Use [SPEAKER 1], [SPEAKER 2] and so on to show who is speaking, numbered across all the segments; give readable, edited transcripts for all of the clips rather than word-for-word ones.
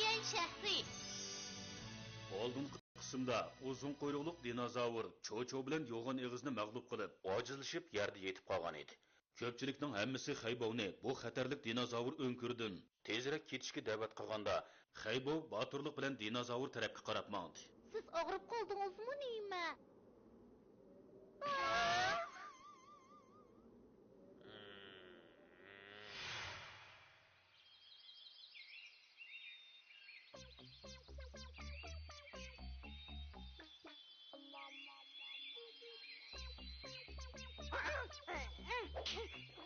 [SPEAKER 1] Yen şəhri.
[SPEAKER 2] Oldingi qismda uzun quyruqliq dinozavr Cho'cho bilan yo'g'on eg'izni mag'lub qilib, ojizlashib yerda yetib qolgan edi. Ko'pchilikning hammasi Xaybovni bu xatarlik dinozavr o'nkirdan tezroq ketishga da'vat qilganda, Xaybov boturlik bilan dinozavr tarafga qarab mangdi.
[SPEAKER 1] Siz og'rib qoldingizmi nima?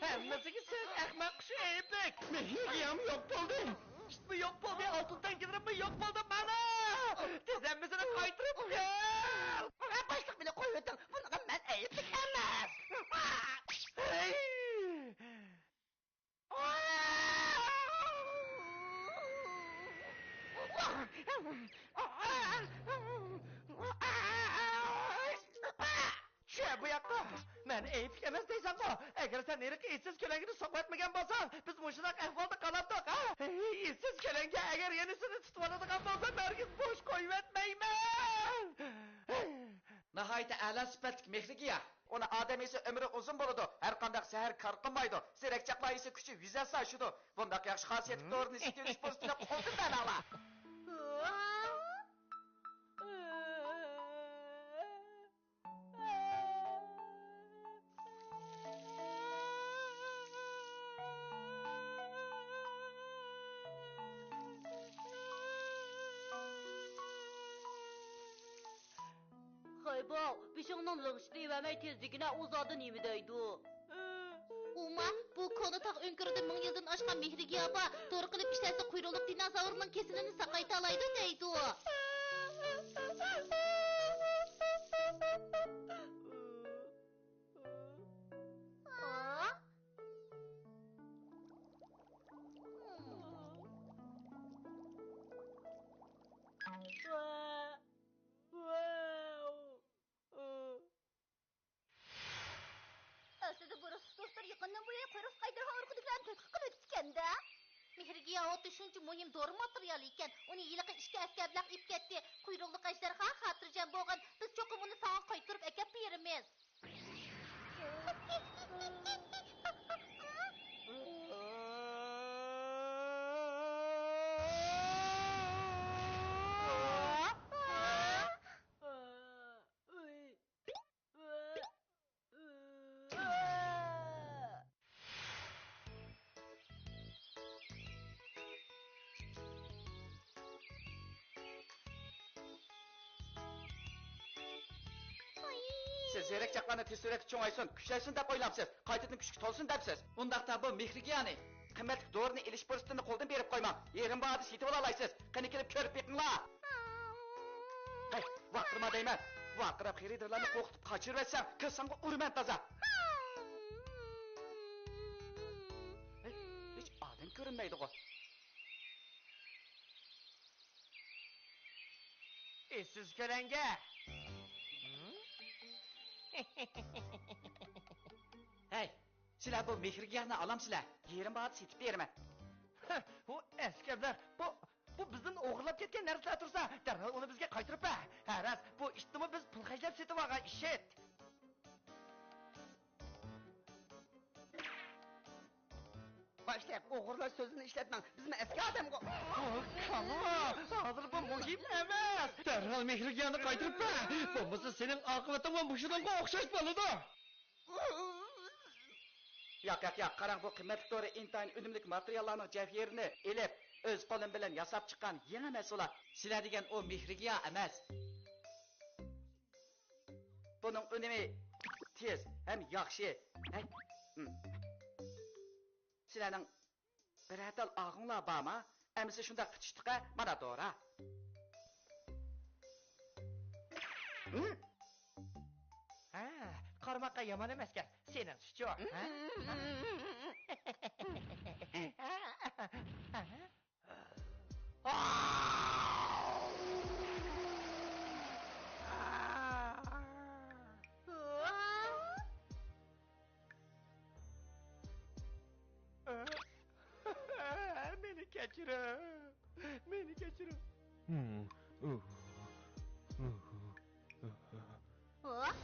[SPEAKER 3] Hammasiga siz ahmoq kishi ayblik. Mehligiyam yo'q bo'ldi. Ishmi yo'q bo'ldi, oltin tangalarmi yo'q bo'ldi mana. Tez hammasini qaytirib kel.
[SPEAKER 4] Boshliq bilan qo'yib o'ting. Bunaqa men ayblik emas.
[SPEAKER 3] Bu yoqqa. Men ayblik emas deysan-ku. Agar sen neriga etsiz ko'langini so'qatmagan bo'lsang, biz mushunaq ahvolda qolardik, ha? Etsiz ko'langa agar yenisini tutib oladigan bo'lsa, nargiz bo'sh qo'yib etmayman.
[SPEAKER 4] Nihoyat a'lo sifatli mehrigiya. Uni odam esa umri uzun bo'ladi. Har qanday sahar kar qilmaydi. Serakchaqlar esa kuchi vizasi ashudi. Bunday yaxshi xosiyatli to'g'rini istirish postini qo'ldan ala.
[SPEAKER 1] Xaybov, bishingning lingshli va may tezligine uzadı nimi deydi? Uma, bu konutaq önkürüde 1000 yıldan aşkan mehrigiya ba, doğru qilib işlerse quyruqliq dinozavrning kesinini saqayta alaydı deydi. Aslında burası dostlar yakından buraya quyruq qaydırgan orqadıklarni tadqiq qilib o'tganda. Mehrigiya o'ti shuncha muhim dori material ekan, uni yiliqi ishga askarlar ib ketdi. Quyruqli ajdarha xotirjam bo'lgan. Biz cho'qim uni sanga qaytirib akab beramiz.
[SPEAKER 4] Siz serakchaqlarni tez sur'atda cho'ngaysin, kuchaysin deb o'ylabsiz. Qaytadan kuchga to'lsin debsiz. Undaqda bu mehrigiyani qimmatli do'rini ilish fursatini qo'ldan berib qo'ymang. Yerim borda setib olaysiz. Qani kelib ko'rib beqinglar. Hey, vaqtirma deyman. Vaqtirab xaridorlarni qo'rqitib qochirib etsam, ko'rsangga urman toza. Hech odam ko'rinmaydi-ku.
[SPEAKER 3] Siz ko'langa.
[SPEAKER 4] Hey, sizlar bu mehrigiyani olamsizlar. Yerim borda setib beraman.
[SPEAKER 3] Bu askarlar, bu bizdan o'g'irlab ketgan narsalar tursa, darhol uni bizga qaytirib ber. Haras, bu ishtimi biz pul xajlab setib olgan ishit.
[SPEAKER 4] Başlayıp o'g'irlash so'zini ishlatmang. Bizmi eski odamga.
[SPEAKER 3] Hozir bu muhim emas. Darhol mehrigiyani qaytirib ber. Bo'lmasa sening oqibating va mushunga o'xshash bo'ladi.
[SPEAKER 4] Yo'q, qarang, bu qimmatli to'g'ri intayin unumlik materiallarning javherini elib, o'z qo'lim bilan yasab chiqqan yangi mahsulot. Sizlar degan o mehrigiya emas. Buning unumi tez ham yaxshi. Sizlarning bir atal og'inglar bormi? Amisi shunda qichishtiqa mana to'g'ri.
[SPEAKER 3] Qarmoqqa yomon emaskan. Sening suchi, ha? Meni kechiring. Beni geçirin.
[SPEAKER 1] Hop.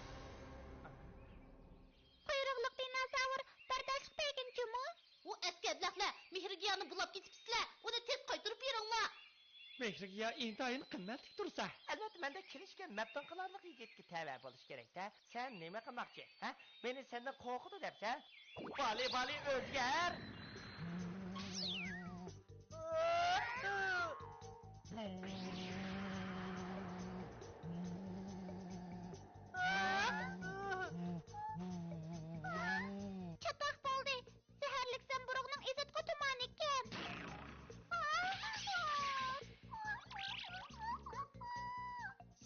[SPEAKER 1] Kuyruqluq dinozavr bardashliq teginchimi? O askablarlar Mehrigiyanı bulab ketibsizlar. Uni tez qaytarib beringlar.
[SPEAKER 3] Mehrigiya intayin qimmatli tursa. Albatta menda kirishga mabtun qilarliq yigitga tava bo'lish kerak-da. Sen nima qilmoqchi? Ha? Meni sendan qo'rqidi debsan? Bali o'zgar.
[SPEAKER 1] Çataq bo'ldi. Zaharlik zamburug'ning ezatqi tumani ekan.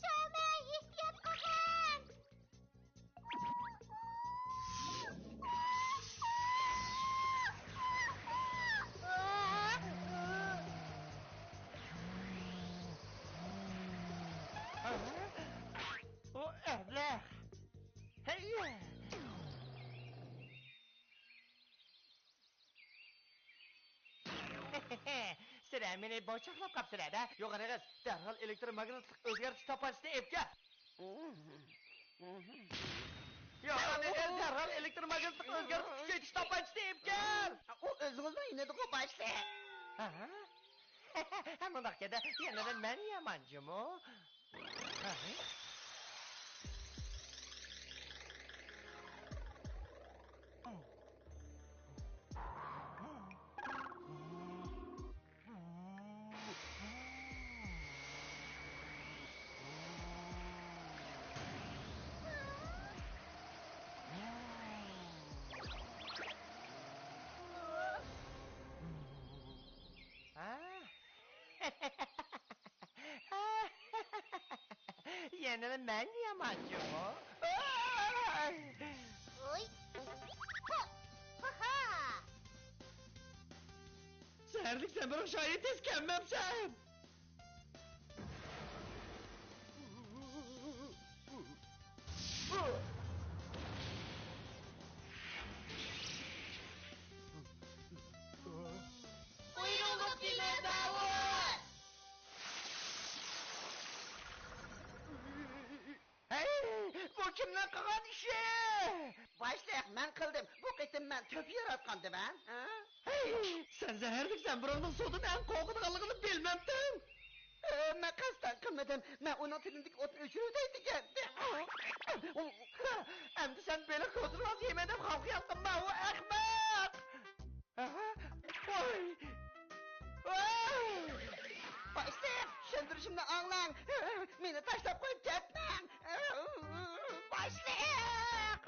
[SPEAKER 1] Shama, ehtiyot qilgin.
[SPEAKER 3] O evler. Hey! Sizlar meni boshaqlab qapsizlar-da. Yo'q qiz, darhol elektromagnetik o'zgarish topanchini epga. Yo'q qiz, darhol elektromagnetik o'zgarish kuchaytirish topanchini epga.
[SPEAKER 4] O o'zingizning inadiga boshla.
[SPEAKER 3] Ha? Hamma vaqtda yana men yamanjimi? Ha? Yana men yamanjimi?
[SPEAKER 1] Oy. Ha.
[SPEAKER 3] Seherlik sen bir şahit tezkenmem sen.
[SPEAKER 1] Kuyruqluq dinozavr.
[SPEAKER 3] Hey, bu kimden kalan işi?
[SPEAKER 4] Başlayaq, mən qıldım. Bu qitim mən töp yaratqandım mən. Ha?
[SPEAKER 3] Hey, sen zeherlik sen buranın sodun en korkutuqanlığını bilmemdin.
[SPEAKER 4] Mən qəsdən qılmadım. Mən onun tilindik otun öçürüdeydi gəldim.
[SPEAKER 3] Emdi sen böyle kodurmaz yemedim halkı yaptın ben o ekmek. Oy. Oy.
[SPEAKER 4] Başlayaq, söndürüşümlə anlan. Məni taşlap qoyub getmən. Başlayaq.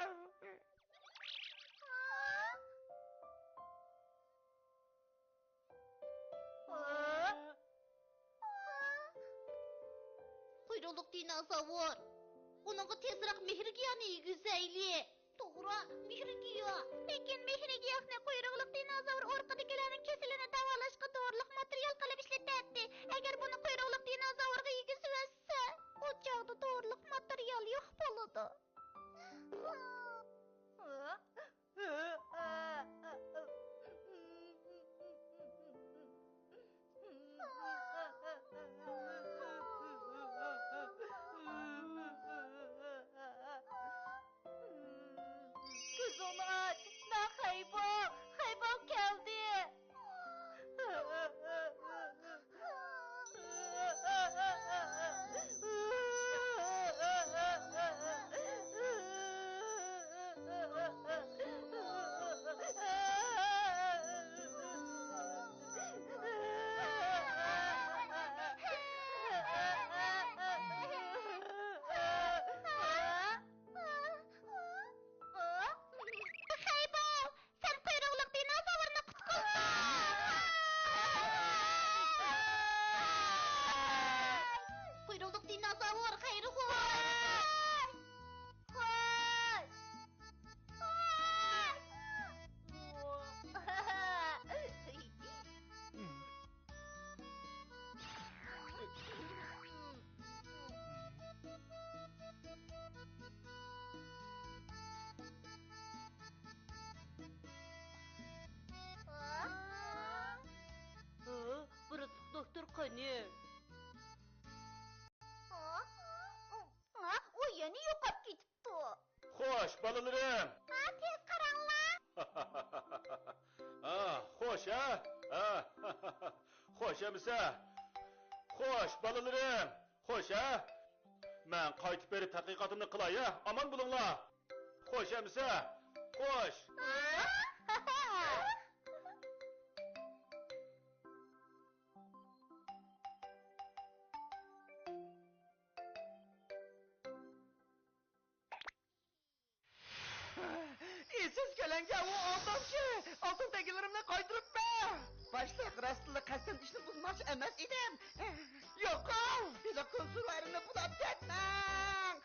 [SPEAKER 1] Kuyruqluq dinozavr. Onunğa tezroq Mehrigiyani yegizayli. To'g'ri, Mehrigiya. Lekin Mehrigiyani kuyruqluq dinozavr orqadagilarning kasalini davolashga dorilik material qilib ishlatadi. Agar buni kuyruqluq dinozavrga yegizsa, u chog'da dorilik material yo'q bo'ladi. Kızını aç. Ben Haybam geldi.
[SPEAKER 3] Canım.
[SPEAKER 1] O yeni yo'qolib ketibdi.
[SPEAKER 2] Xo'sh, balalarım.
[SPEAKER 1] Tez qaranglar.
[SPEAKER 2] Xo'sh, Xo'sh, emisa. Xo'sh, balalarım. Xo'sh, Men qaytib berib tadqiqotimni qilay, aman bo'linglar. Xo'sh, emisa. Xo'sh.
[SPEAKER 3] İsiz kelenge o aldım ki. Altın tekilerimle kaydırıp be. Başta rastlı kasten işini bulmaz emez idim. Yok al. Bir de konservarını bulan tetmen.